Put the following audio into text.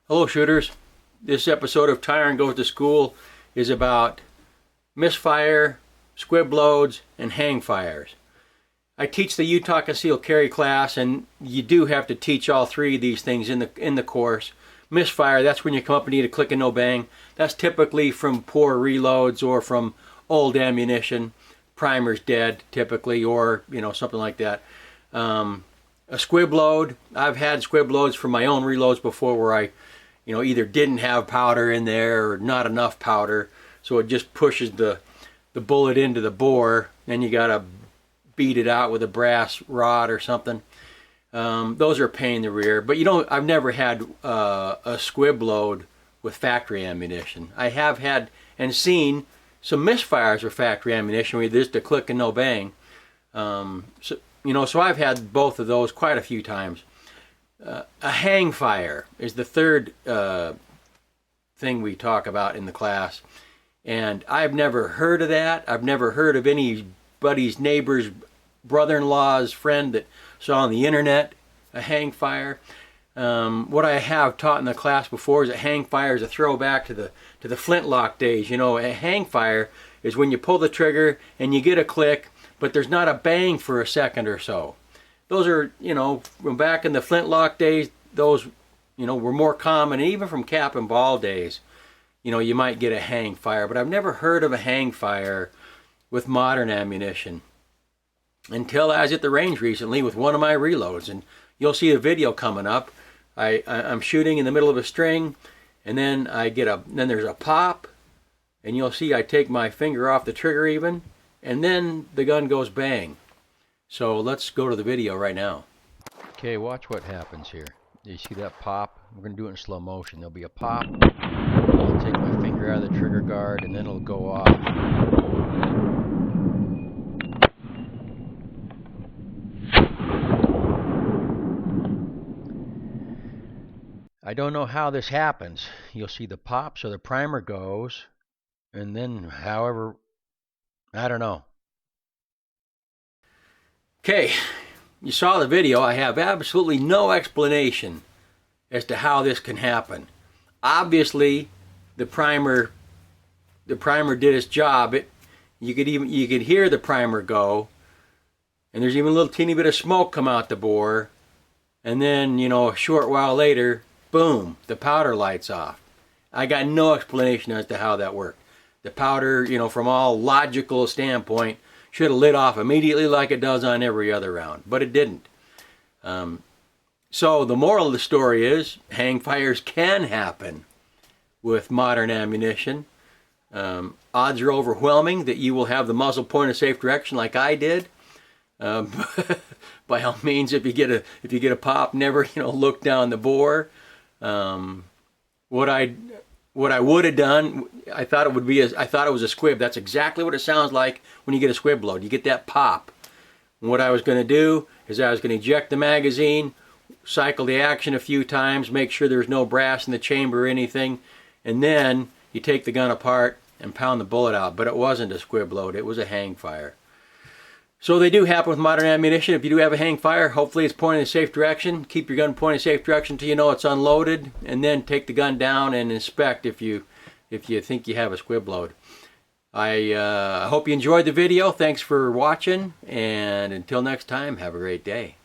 Hello shooters, this episode of Tyron Goes to School is about misfire, squib loads, and hang fires. I teach the Utah Concealed Carry class, and you do have to teach all three of these things in the course. Misfire, that's when you come up and need a click and no bang. That's typically from poor reloads or from old ammunition. Primer's dead typically, or something like that. A squib load, I've had squib loads from my own reloads before where I either didn't have powder in there or not enough powder, so it just pushes the bullet into the bore, and you gotta beat it out with a brass rod or something. Those are a pain in the rear, but I've never had a squib load with factory ammunition. I have had and seen some misfires with factory ammunition where just a click and no bang. So I've had both of those quite a few times. A hang fire is the third thing we talk about in the class, and I've never heard of that. I've never heard of anybody's neighbor's brother-in-law's friend that saw on the internet a hang fire. What I have taught in the class before is that hang fire is a throwback to the flintlock days. A hang fire is when you pull the trigger and you get a click, but there's not a bang for a second or so. Those are, from back in the flintlock days, those, were more common. And even from cap and ball days, you might get a hang fire. But I've never heard of a hang fire with modern ammunition until I was at the range recently with one of my reloads. And you'll see a video coming up. I'm shooting in the middle of a string, and then then there's a pop, and you'll see I take my finger off the trigger even, and then the gun goes bang. So let's go to the video right now. Okay, watch what happens here. You see that pop? We're going to do it in slow motion. There'll be a pop. I'll take my finger out of the trigger guard, and then it'll go off. I don't know how this happens. You'll see the pop, so the primer goes, and then I don't know. Okay, you saw the video. I have absolutely no explanation as to how this can happen. Obviously, the primer did its job. You could hear the primer go, and there's even a little teeny bit of smoke come out the bore, and then a short while later, boom, the powder lights off. I got no explanation as to how that worked. The powder, from all logical standpoint, should have lit off immediately like it does on every other round, but it didn't. So the moral of the story is hang fires can happen with modern ammunition. Odds are overwhelming that you will have the muzzle point in safe direction like I did. By all means, if you get a pop, never look down the bore. What I would have done, I thought it was a squib. That's exactly what it sounds like when you get a squib load. You get that pop. And what I was going to do is I was going to eject the magazine, cycle the action a few times, make sure there's no brass in the chamber or anything, and then you take the gun apart and pound the bullet out. But it wasn't a squib load. It was a hang fire. So they do happen with modern ammunition. If you do have a hang fire, hopefully it's pointing in a safe direction. Keep your gun pointing in a safe direction until you know it's unloaded, and then take the gun down and inspect if you think you have a squib load. I hope you enjoyed the video. Thanks for watching, and until next time, have a great day.